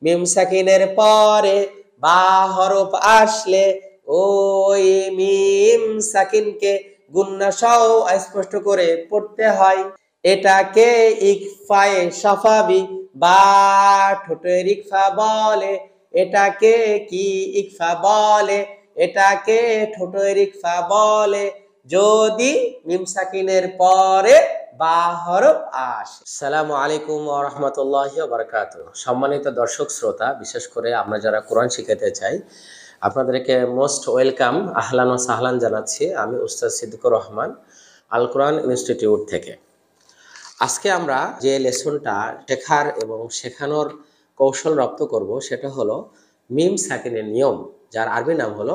মিম সাকিনের পরে বা হরফ আসলে ওই মিম সাকিনকে গুন্না সহ স্পষ্ট করে পড়তে হয়। এটাকে ইকফায়ে সাফাবি বা ঠোঁটের ইকফা বলে। এটাকে কি ইকফা বলে? এটাকে ঠোঁটের ইকফা বলে যদি মিম সাকিনের পরে বা হরফ আসে। আসসালামু আলাইকুম ওয়া রাহমাতুল্লাহি ওয়া বারাকাতুহু। সম্মানিত দর্শক শ্রোতা, বিশেষ করে আমরা যারা কোরআন শিখাতে চাই, আপনাদেরকে মোস্ট ওয়েলকাম, আহলান ওয়া সাহলান জানাচ্ছি। আমি উস্তাদ সিদ্দিকুর রহমান, আল কোরআন ইনস্টিটিউট থেকে। আজকে আমরা যে লেসনটা শেখার এবং শেখানোর কৌশল রপ্ত করব সেটা হলো মিম সাকিনের নিয়ম, যার আরবি নাম হলো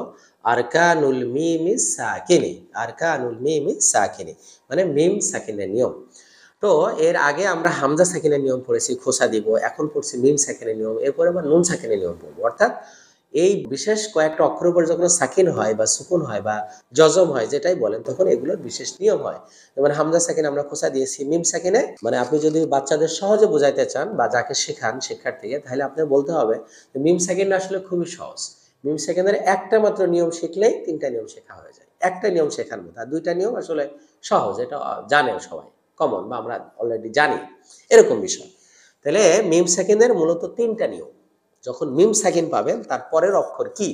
আরকানুল মিমি সাকিনি। আরকানুল মিমি সাকিনি মানে মিম সাকিনের নিয়ম। তো এর আগে আমরা হামজা সাকিনের নিয়ম পড়েছি, খোসা দিব। এখন পড়ছি মিম সাকিনের নিয়ম, এরপরে আবার নুন সাকিনের নিয়ম পড়বো। অর্থাৎ এই বিশেষ কয়েকটা অক্ষরের উপর যখন সাকিন হয় বা সুকুন হয় বা জজম হয়, যেটাই বলেন, তখন এগুলোর বিশেষ নিয়ম হয়। যেমন হামজা সাকিন আমরা খোসা দিয়েছি মিম সাকিনে। মানে আপনি যদি বাচ্চাদের সহজে বোঝাইতে চান বা যাকে শেখান শিক্ষার্থীকে, তাহলে আপনার বলতে হবে যে মিম সাকিন আসলে খুবই সহজ। মিম সাকিনের একটা মাত্র নিয়ম শিখলেই তিনটা নিয়ম শেখা হয়ে যায়। একটা নিয়ম শেখার মতো, আর দুইটা নিয়ম আসলে সহজ, এটা জানে সবাই, কমন বা আমরা অলরেডি জানি, এরকম বিষয়। তাহলে মিম সাকিনের মূলত তিনটা নিয়ম। যখন মিম সাকিন পাবেন তার পরের অক্ষর কি,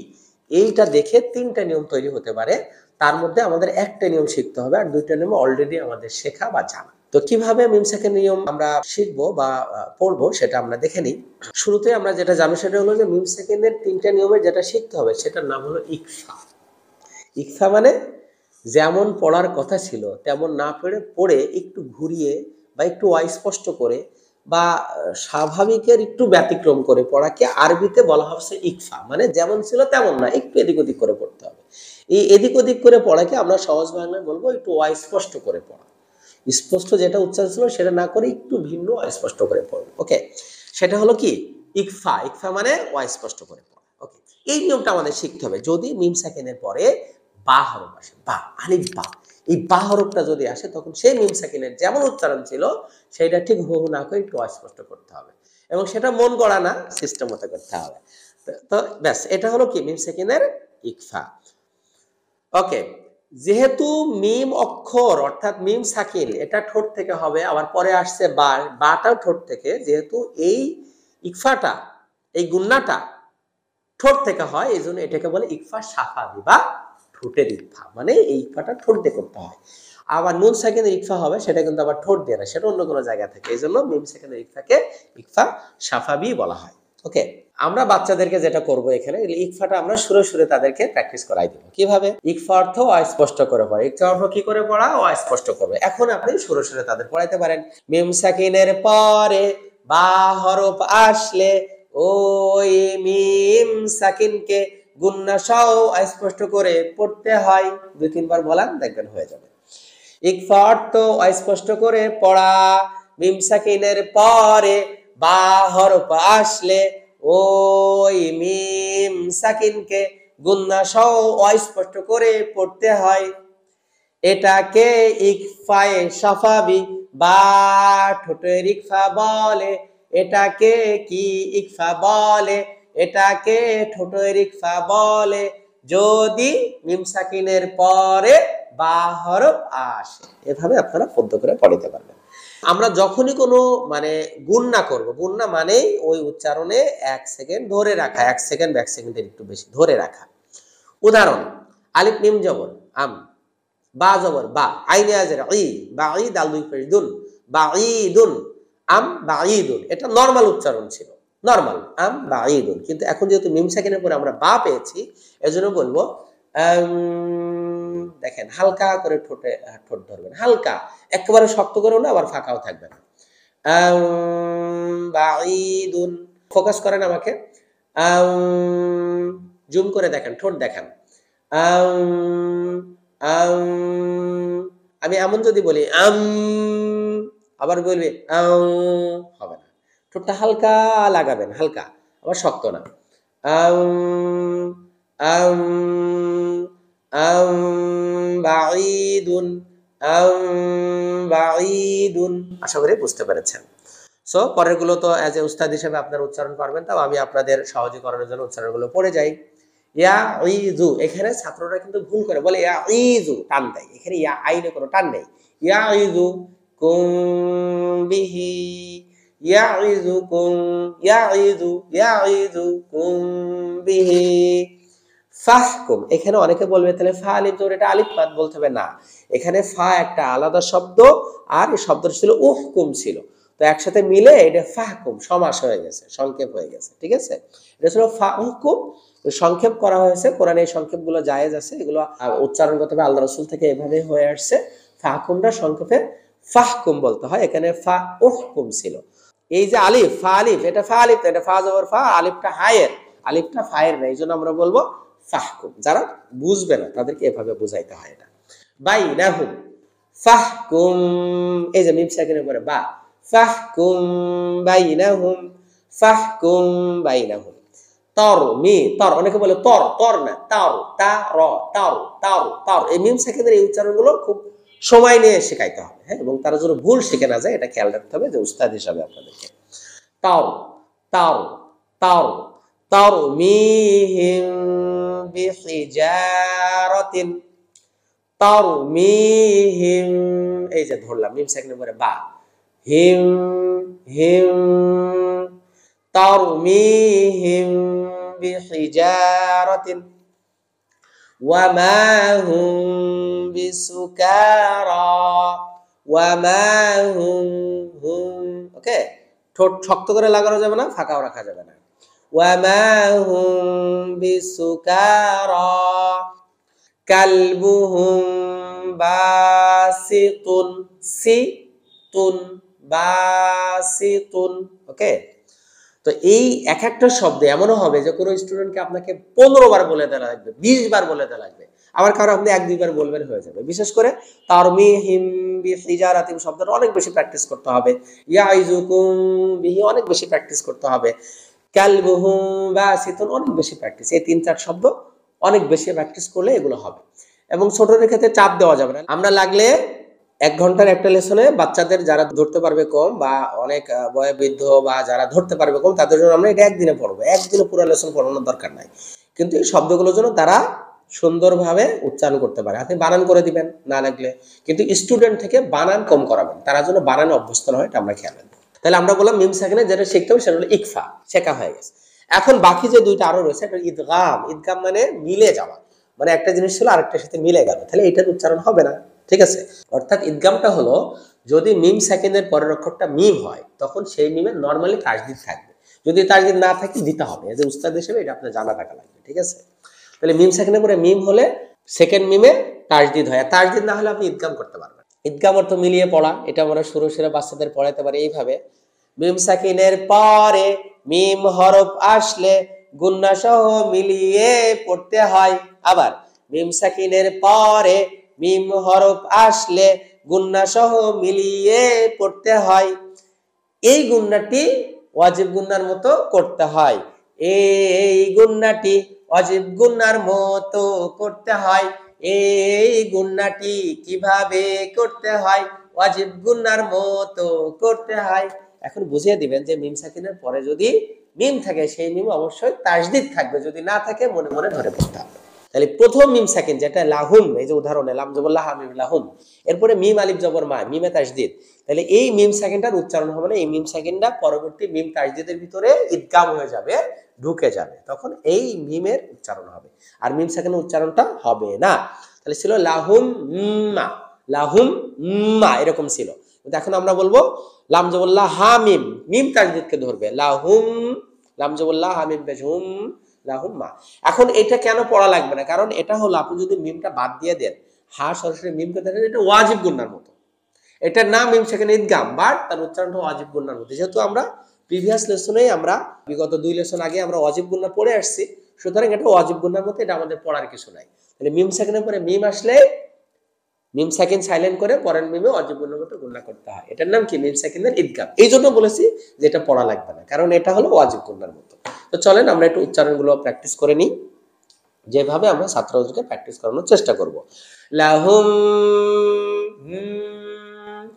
এইটা দেখে তিনটা নিয়ম তৈরি হতে পারে। তার মধ্যে আমাদের একটা নিয়ম শিখতে হবে, আর দুইটা নিয়ম অলরেডি আমাদের শেখা বা জানা। তো কিভাবে মিম সাকিন নিয়ম আমরা শিখবো বা পড়বো সেটা আমরা দেখে নিই। শুরুতে আমরা যেটা জানি সেটা হলো যে মিম সাকিনের তিনটা নিয়মে যেটা শিখতে হবে সেটার নাম হলো ইকফা। ইকফা মানে যেমন পড়ার কথা ছিল তেমন না পড়ে একটু ঘুরিয়ে বা একটু অস্পষ্ট করে বা স্বাভাবিকের একটু ব্যতিক্রম করে পড়াকে আরবিতে বলা হচ্ছে ইকফা। মানে যেমন ছিল তেমন না, একটু এদিক ওদিক করে পড়তে হবে। এই এদিক ওদিক করে পড়াকে আমরা সহজ বাংলায় বলবো একটু অস্পষ্ট করে পড়া। স্পষ্ট যেটা উচ্চারণ ছিল সেটা না করে একটু ভিন্ন অস্পষ্ট করে পড়বো। ওকে, সেটা হলো কি ইকফা। ইকফা মানে অস্পষ্ট করে পড়া। ওকে, এই নিয়মটা আমাদের শিখতে হবে। যদি মিম সাকিনের পরে বা হরফ আসে, বা আলিফ বা, এই বা হরফটা যদি আসে তখন সেই মিম সাকিনের যেমন উচ্চারণ ছিল সেটা ঠিক হুবহু না করে একটু অস্পষ্ট করতে হবে, এবং সেটা মন গড়া না, সিস্টেম মতো করতে হবে। তো ব্যাস, এটা হলো কি মিম সাকিনের ইকফা। ওকে, যেহেতু মিম অক্ষর অর্থাৎ মিম সাকিন এটা ঠোঁট থেকে হবে, আবার পরে আসছে বা, বাটাও ঠোঁট থেকে, যেহেতু এই ইকফাটা, এই গুন্নাটা ঠোঁট থেকে হয়, এই জন্য এটাকে বলে ইকফা সাফাবি বা ঠোঁটের ইকফা। মানে এই ইকফাটা ঠোঁট দিয়ে করতে হয়। আবার নুন সাকিনের ইকফা হবে, সেটা কিন্তু আবার ঠোঁট দিয়ে না, সেটা অন্য কোনো জায়গা থেকে। এই জন্য মিম সাকিনের ইকফাকে ইকফা সাফাবি বলা হয়। ওকে, আমরা বাচ্চাদেরকে যেটা করব এখানে, ইকফাটা আমরা সুরে সুরে তাদেরকে প্র্যাকটিস করাই দিব। কিভাবে? ইকফা অর্থ অস্পষ্ট করে পড়া। ইকফা অর্থ কি করে পড়া? অস্পষ্ট করবে। এখন আপনি সুরে সুরে তাদের পড়াইতে পারেন। মিম সাকিনের পরে বা হরফ আসলে ওই মিম সাকিনকে গুন্না সহ স্পষ্ট করে পড়তে হয়। দুই তিনবার বলান, দেখবেন হয়ে যাবে। ইকফা অর্থ অস্পষ্ট করে পড়া। মিম সাকিনের পরে বা হরফ আসলে ওই মিম সাকিনকে গুন্না সহ অস্পষ্ট করে পড়তে হয়। এটাকে ইকফায়ে সাফাবি বা ঠোঁটের ইকফা বলে। এটাকে কি ইকফা বলে? এটাকে ঠোঁটের ইকফা বলে যদি মিম সাকিনের পরে বা হরফ আসে। এভাবে আপনারা পদ্য করে পড়াইতে পারবেন। আমরা যখনই কোনো মানে গুণনা করব, গুণনা মানেই ওই উচ্চারণে 1 সেকেন্ড ধরে রাখা, 1 সেকেন্ড বা 1 সেকেন্ডের একটু বেশি ধরে রাখা। উদাহরণ, আলিফ মিম জবর আম, বা জবর বা, আইনে আজের ই, বা ই দাল দুই পেশ দুন, বা ঈদুন, আম বা ঈদুন। এটা নরমাল উচ্চারণ ছিল, নরমাল আম বা ঈদুন। কিন্তু এখন যেহেতু মিম সাকিনের পরে আমরা বা পেয়েছি, এজন্য বলবো দেখেন হালকা করে ঠোঁটে ঠোঁট ধরবেন, হালকা, একেবারে শক্ত করেও না, আবার ফাঁকাও থাকবে না। বা ঈদুন, ফোকাস করেন আমাকে, জুম করে দেখেন, ঠোঁট দেখেন। আমি এমন যদি বলি আবার বলবি হবে না, ঠোঁটটা হালকা লাগাবেন, হালকা, আবার শক্ত না। বাঈদুন, বাঈদুন। আশা করি বুঝতে পেরেছেন। সো পরের গুলো তো অ্যাজ এ উস্তাদ হিসেবে আপনারা উচ্চারণ করবেন, তাও আমি আপনাদের সহজীকরণের জন্য উচ্চারণগুলো পড়ে যাই। ইয়াইজু, এখানে ছাত্ররা কিন্তু ভুল করে বলে ইয়াইজু, টান দেয়, এখানে ইয়া আইনে কোনো টান নেই। ইয়াইজু কুম বিহি, ইয়াইজু কুম, ইয়াইজু, ইয়াইজু কুম বিহি। ফাহকুম, এখানে অনেকে বলবে তাহলে ফা আলিফ জবর, এটা আলিফ মাদ, বলতে হবে না, এখানে ফা একটা আলাদা শব্দ আর এই শব্দটা ছিল উহকুম ছিল, তো একসাথে মিলে এটা ফাহকুম সমাস হয়ে গেছে, সংক্ষেপ হয়ে গেছে, ঠিক আছে। এটা ছিল ফাহকুম, সংক্ষেপ করা হয়েছে, কোরআনে এই সংক্ষেপগুলো জায়েজ আছে, এগুলো উচ্চারণগতভাবে আল্লাহ রাসূল থেকে এভাবে হয়ে আসছে। ফাহকুমটা সংক্ষেপে ফাহকুম বলতে হয়, এখানে ফা উহকুম ছিল। এই যে আলিফ, ফা আলিফ, এটা ফা আলিফ, এটা ফা জবর ফা, আলিফটা হায়ের, আলিফটা ফায়ের না, এই জন্য আমরা বলবো ফাহকুম। যারা বুঝবে না তাদেরকে এভাবে বুঝাইতে হয়। এটা বাইনাহুম, ফাহকুম, এই যে মিম সাকিনের পরে বা, ফাহকুম বাইনাহুম, ফাহকুম বাইনাহুম। তর মি তর, অনেকে বলে তর, তর না, তার, তা র, তার, তার, তার, এই মিম সাকিনের এই উচ্চারণগুলো খুব সময় নিয়ে শেখাইতে হবে, হ্যাঁ, এবং তারা যেন ভুল শিখে না যায় এটা খেয়াল রাখতে হবে যে উস্তাদ হিসাবে আপনাদেরকে। তার, তার, তার, তার মিহিম বিহিজারাতিন, তারমিহিম, এই যে ধরলাম মিম সাকিনের পরে বা, হিম, হিম, তারমিহিম বিহিজারাতিন ওয়া মা হুম বিসুকারা, ওয়া মা হুম, হুম, ওকে, ঠোঁট শক্ত করে লাগানো যাবে না, ফাঁকাও রাখা যাবে না। ওয়া মা হুম বিসুকারা কালবুহুম বাসিতুন, সিতুন, বাসিতুন, ওকে। তো এই এক একটা শব্দ এমনও হবে যে কোনো স্টুডেন্টকে আপনাকে 15 বার বলে দেওয়া লাগবে, 20 বার বলে দেওয়া লাগবে, আবার কারো আপনি 1-2 বার বলবেন হয়ে যাবে। বিশেষ করে তারমিহিম বিহিজারাতিন শব্দটা অনেক বেশি প্র্যাকটিস করতে হবে, ইয়াইজুকুম বিহি অনেক বেশি প্র্যাকটিস করতে হবে, কালবুহুম বাসিতুন অনেক বেশি প্র্যাকটিস, এই 3-4 শব্দ অনেক বেশি প্র্যাকটিস করলে এগুলো হবে। এবং ছোটদের ক্ষেত্রে চাপ দেওয়া যাবে না। আমরা লাগলে 1 ঘন্টার একটা লেসনে বাচ্চাদের যারা ধরতে পারবে কম বা অনেক বয়োবৃদ্ধ বা যারা ধরতে পারবে কম তাদের জন্য আমরা এটা একদিনে পড়বো, একদিনে পুরো লেসন পড়ানোর দরকার নাই। কিন্তু এই শব্দগুলোর জন্য তারা সুন্দরভাবে উচ্চারণ করতে পারে, আপনি বানান করে দিবেন না লাগলে, কিন্তু স্টুডেন্ট থেকে বানান কম করাবেন, তারা যেন বানানে অভ্যস্ত না হয়, এটা আমরা খেয়াল রাখবো। তাহলে আমরা বললাম মিম সাকিনে যেটা শিখতে হবে সেটা হলো ইকফা, শেখা হয়ে গেছে। এখন বাকি যে দুইটা আরো রয়েছে, এটা ইদগাম, ইদগাম মানে মিলে যাওয়া, মানে একটা জিনিস ছিল আরেকটার সাথে মিলে গেল, তাহলে এটার উচ্চারণ হবে না, ঠিক আছে। অর্থাৎ ইদগামটা হলো যদি মিম সাকিনের পরের অক্ষরটা মিম হয় তখন সেই মিমে নরমালি তাসদিদ থাকবে, যদি তাসদিদ না থাকে দিতে হবে, এজ এ উস্তাদ হিসেবে এটা আপনার জানা থাকা লাগবে, ঠিক আছে। তাহলে মিম সাকিনের পরে মিম হলে সেকেন্ড মিমে তাসদিদ হয়, আর তাসদিদ না হলে আপনি ইদগাম করতে পারবেন। ইদগাম অর্থ মিলিয়ে পড়া, এটা আমরা শুরু বাচ্চাদের পড়াইতে পারি এইভাবে, মিম সাকিনের পরে মিম হরফ আসলে গুন্না সহ মিলিয়ে পড়তে হয়। আবার মিম সাকিনের পরে মিম হরফ আসলে গুন্না সহ মিলিয়ে পড়তে হয়, এই গুন্নাটি ওয়াজিব গুন্নার মতো করতে হয়, এই গুন্নাটি ওয়াজিব গুন্নার মতো করতে হয়, এই গুন্নাটি কিভাবে করতে হয়, ওয়াজিব গুন্নার মতো করতে হয়। এখন বুঝিয়ে দিবেন যে মিম সাকিনের পরে যদি মিম থাকে সেই মিম অবশ্যই তাসদিদ থাকবে, যদি না থাকে মনে মনে ধরে পড়তে হবে। তাহলে প্রথম মিম সাকিন যেটা লাহুম, এই যে উদাহরণে লাম জবর লা হামিম লাহুম, এরপরে মিম আলিফ জবর মা, মিমে তাসদিদ, তাহলে এই মিম সাকিনটার উচ্চারণ হবে না, এই মিম সাকিনটা পরবর্তী মিম তাসদিদের ভিতরে ইদগাম হয়ে যাবে, ঢুকে যাবে, তখন এই মিমের উচ্চারণ হবে, আর মিম সাকিনের উচ্চারণটা হবে না। তাহলে ছিল লাহুম মা, লাহুম মা, এরকম ছিল। কিন্তু এখন আমরা বলবো লাম জবর লা হামিম, মিম তাসদিদকে ধরবে, লাহুম, লাম জবর লা হামিম পেশ হুম, লাহুম মা। এখন এটা কেন পড়া লাগবে না, কারণ এটা হলো আপনি যদি মিমটা বাদ দিয়ে দেন, হা সরাসরি মিমকে দেখেন, এটা ওয়াজিব গুন্নার মতো, এটার নাম মিম সেখানে ইদগাম, বাট তার উচ্চারণটা ওয়াজিব গুন্নার মতো। যেহেতু আমরা প্রিভিয়াস লেসনে আমরা বিগত 2 লেসন আগে আমরা ওয়াজিব গুন্না পড়ে আসছি, সুতরাং এটা ওয়াজিব গুন্নার মতো, এটা আমাদের পড়ার কিছু নাই। তাহলে মিম সেখানে পরে মিম আসলে মিম সাকিন সাইলেন্ট করে পরের মিমে ওয়াজিব গুন্নার মতো গুন্না করতে হয়, এটার নাম কি মিম সাকিনের ইদগাম। এই জন্য বলেছি যে এটা পড়া লাগবে না, কারণ এটা হলো ওয়াজিব গুন্নার মতো। তো চলেন আমরা একটু উচ্চারণগুলো প্র্যাকটিস করে নিই, যেভাবে আমরা ছাত্রদেরকে প্র্যাকটিস করানোর চেষ্টা করব। লাহুম,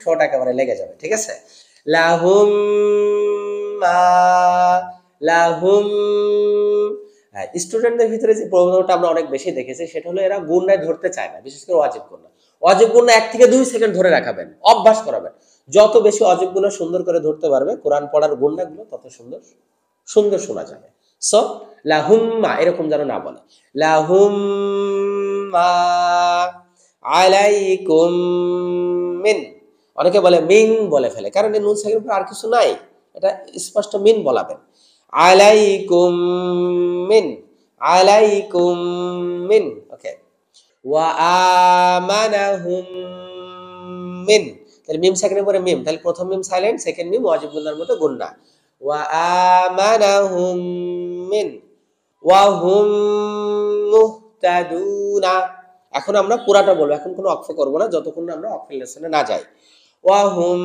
ঠোঁট একেবারে লেগে যাবে, ঠিক আছে। লাহুম মা, লাহুম। হ্যাঁ, স্টুডেন্টদের ভিতরে যে প্রবলেমটা আমরা অনেক বেশি দেখেছি সেটা হলো এরা গুণনায় ধরতে চায় না, বিশেষ করে ওয়াজিব গুণনা। ওয়াজিব গুণনা 1 থেকে 2 সেকেন্ড ধরে রাখাবেন, অভ্যাস করাবেন। যত বেশি ওয়াজিব গুণনা সুন্দর করে ধরতে পারবে, কোরআন পড়ার গুণনাগুলো তত সুন্দর সুন্দর শোনা যাবে। সো লাহুম্মা এরকম যেন না বলে, লাহুম্মা আলাইকুম মিন। অনেকে বলে মিন বলে ফেলে, কারণ এই নুন সাকিনের পর আর কিছু নাই, এটা স্পষ্ট মিন বলাবেন। আলাইকুম মিন, আলাইকুম মিন। ওকে। ওয়া আমানাহুম মিন, তাহলে মিম সাকিনের পরে মিম, তাহলে প্রথম মিম সাইলেন্ট, সেকেন্ড মিম ওয়াজিব গুণনার মতো গুণনা। ওয়া আমানাহুম মিন ওয়া হুম মুহতাদুনা। এখন আমরা পুরাটা বলবো, এখন কোনো অক্ষ করব না যতক্ষণ না আমরা অক্ষের লেসনে না যাই। ওয়া হুম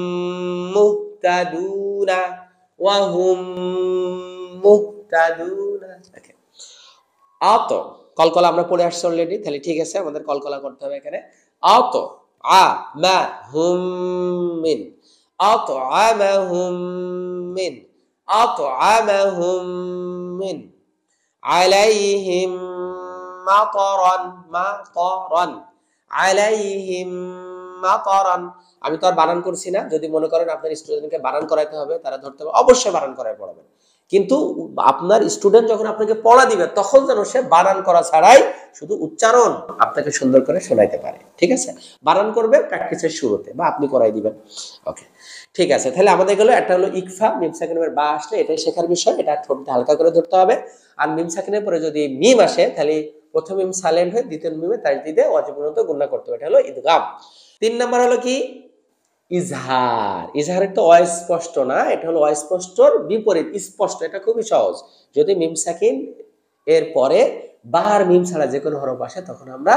মুহতাদুনা, ওয়া হুম মুহতাদুনা। ওকে। আত, কলকলা আমরা পড়ে আসছি অলরেডি, তাহলে ঠিক আছে, আমাদের কলকলা করতে হবে এখানে। আত আ মা হুম মিন, আত আমাহুম মিন, আত আমাহুম মিন, আলাইহিম মাতারান, মাতারান, আলাইহিম মাতারান। আমি তো আর বানান করছি না, যদি মনে করেন আপনার স্টুডেন্টকে বানান করাইতে হবে, তারা ধরতে হবে, অবশ্যই বানান করায় পড়াবেন। কিন্তু আপনার স্টুডেন্ট যখন আপনাকে পড়া দিবে তখন যেন সে বানান করা ছাড়াই শুধু উচ্চারণ আপনাকে সুন্দর করে শোনাইতে পারে, ঠিক আছে? বানান করবে প্র্যাকটিসের শুরুতে বা আপনি করাই দিবেন। ওকে, ঠিক আছে। তাহলে আমাদের গেল একটা হলো ইকফা, মিম সাকিনের বা আসলে এটাই শেখার বিষয়, এটা ঠোঁটটা হালকা করে ধরতে হবে। আর মিম সাকিনের পরে যদি মিম আসে তাহলে প্রথম মিম সাইলেন্ট হয়ে দ্বিতীয় মিমে তাজদিদে ওয়াজিবুনত গুণনা করতে হবে, এটা হলো ইদগাম। 3 নাম্বার হলো কি? ইজহার। ইজহার তো অস্পষ্ট না, এটা হলো অস্পষ্টর বিপরীত স্পষ্ট, এটা খুবই সহজ। যদি মিম সাকিন এর পরে বার মিম ছাড়া যে কোনো হরফ আসে তখন আমরা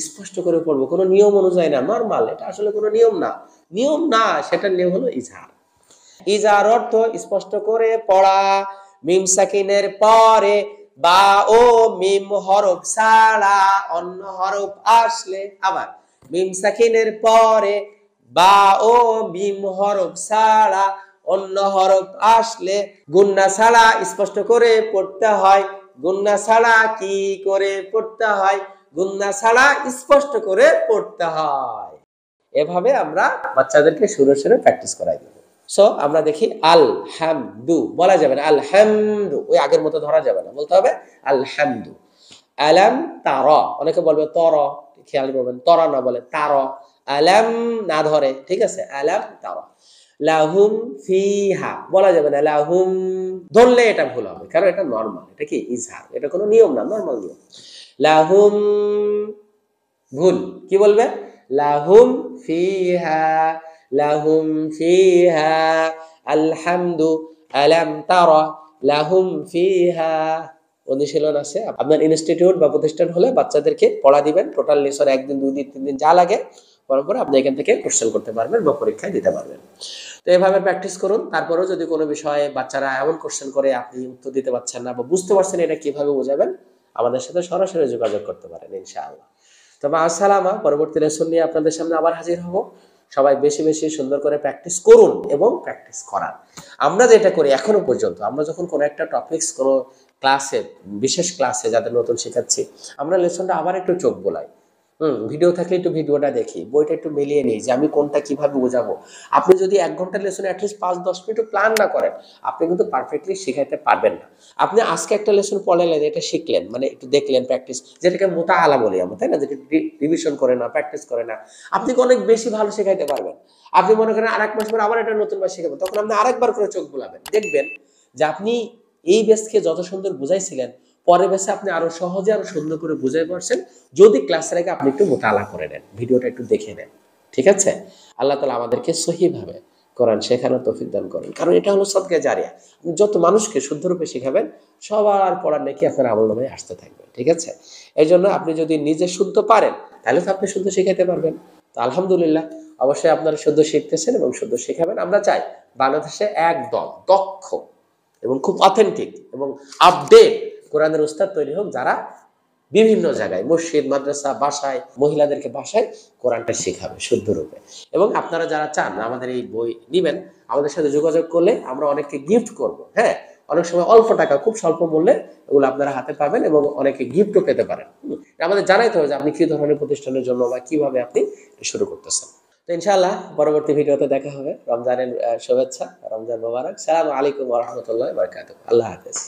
স্পষ্ট করে পড়বো, কোনো নিয়ম অনুযায়ী না, নরমাল, এটা আসলে কোনো নিয়ম না, নিয়ম না, সেটার নিয়ম হলো ইজহার। ইজহার অর্থ স্পষ্ট করে পড়া, মিম সাকিনের পরে বা ও মিম হরফ ছাড়া অন্য হরফ আসলে, আবার মিম সাকিনের পরে বা ও মিম হরফ ছাড়া অন্য হরফ আসলে গুন্না ছাড়া স্পষ্ট করে পড়তে হয়। গুন্না ছাড়া কি করে পড়তে হয়? গুন্না ছাড়া স্পষ্ট করে পড়তে হয়। এভাবে আমরা বাচ্চাদেরকে সুরে সুরে প্র্যাকটিস করাই দেব। সো আমরা দেখি আল হামদু, বলা যাবে না আল হামদু, ওই আগের মতো ধরা যাবে না, বলতে হবে আল হামদু। আলাম তারা, অনেকে বলবে তর, খেয়াল করবেন তরা না বলে তার, আলাম না ধরে, ঠিক আছে, আলাম তারা। লাহুম ফিহা, বলা যাবে না লাহুম, ধরলে এটা ভুল হবে, কারণ এটা নরমাল, এটা কি ইজহার, এটা কোনো নিয়ম না, নরমাল নিয়ম। লাহুম, ভুল, কি বলবে? লাহুম ফিহা, লাহুম ফিহা আলহামদু, আলাম তারা লাহুম ফিহা। অনুশীলন আছে, আপনার ইনস্টিটিউট বা প্রতিষ্ঠান হলে বাচ্চাদেরকে পড়া দিবেন, টোটাল লেসন 1 দিন 2 দিন 3 দিন যা লাগে, পরে আপনি এখান থেকে কোশ্চেন করতে পারবেন বা পরীক্ষায় দিতে পারবেন। তো এভাবে প্র্যাকটিস করুন। তারপরেও যদি কোনো বিষয়ে বাচ্চারা এমন কোশ্চেন করে আপনি উত্তর দিতে পারছেন না বা বুঝতে পারছেন এটা কিভাবে বোঝাবেন, আমাদের সাথে সরাসরি যোগাযোগ করতে পারেন ইনশাআল্লাহ। তবে আসসালামা, পরবর্তী লেসন নিয়ে আপনাদের সামনে আবার হাজির হব। সবাই বেশি বেশি সুন্দর করে প্র্যাকটিস করুন এবং প্র্যাকটিস করান। আমরা যেটা করি এখনো পর্যন্ত, আমরা যখন কোনো একটা টপিকস কোনো ক্লাসে, বিশেষ ক্লাসে যাদের নতুন শেখাচ্ছি, আমরা লেসনটা আবার একটু চোখ বোলাই, ভিডিও থাকলে একটু ভিডিওটা দেখি, বইটা একটু মিলিয়ে নিই যে আমি কোনটা কিভাবে বোঝাবো। আপনি যদি 1 ঘন্টার লেসনে অ্যাটলিস্ট 5-10 মিনিট প্ল্যান না করেন, আপনি কিন্তু পারফেক্টলি শেখাতে পারবেন না। আপনি আজকে একটা লেসন পড়লেন, এটা শিখলেন, মানে একটু দেখলেন প্র্যাকটিস, যেটাকে মোতাআলা বলি আমরা, তাই না, যেটা রিভিশন করে না, প্র্যাকটিস করে না, আপনি অনেক বেশি ভালো শেখাইতে পারবেন। আপনি মনে করেন আরেক মাস পরে আবার একটা নতুন ভাবে শেখাবেন, তখন আপনি আরেকবার করে চোখ বুলাবেন, দেখবেন যে আপনি এই বেসকে যত সুন্দর বুঝাইছিলেন পরের বেসে আপনি আরো সহজে আরো সুন্দর করে বুঝাই পারছেন, যদি ক্লাসের আগে আপনি একটু মোতালা করে নেন, ভিডিওটা একটু দেখে নেন, ঠিক আছে? আল্লাহ তাআলা আমাদেরকে সহিভাবে কোরআন শেখানোর তৌফিক দান করেন, কারণ এটা হলো সদকা জারিয়া। আপনি যত মানুষকে শুদ্ধরূপে শেখাবেন সবার পড়ার নাকি আপনার আমলনামায় আসতে থাকবে, ঠিক আছে? এই জন্য আপনি যদি নিজে শুদ্ধ পারেন তাহলে তো আপনি শুদ্ধ শেখাতে পারবেন। তো আলহামদুলিল্লাহ, অবশ্যই আপনারা শুদ্ধ শিখতেছেন এবং শুদ্ধ শেখাবেন। আমরা চাই বাংলাদেশে একদম দক্ষ এবং খুব অথেন্টিক এবং আপডেট কোরআনের উস্তাদ তৈরি হোক, যারা বিভিন্ন জায়গায় মসজিদ, মাদ্রাসা, বাসায় মহিলাদেরকে বাসায় কোরআনটা শেখাবে শুদ্ধ রূপে। এবং আপনারা যারা চান আমাদের এই বই নিবেন, আমাদের সাথে যোগাযোগ করলে আমরা অনেককে গিফট করব। হ্যাঁ, অনেক সময় অল্প টাকা, খুব স্বল্প মূল্যে এগুলো আপনারা হাতে পাবেন এবং অনেকে গিফটও পেতে পারেন। আমাদের জানাইতে হবে যে আপনি কি ধরনের প্রতিষ্ঠানের জন্য বা কিভাবে আপনি শুরু করতেছেন। তো ইনশাআল্লাহ পরবর্তী ভিডিওতে দেখা হবে। রমজানের শুভেচ্ছা, রমজান মোবারক। সালামু আলাইকুম ওয়া রাহমাতুল্লাহি ওয়া বারাকাতুহু। আল্লাহ হাফেজ।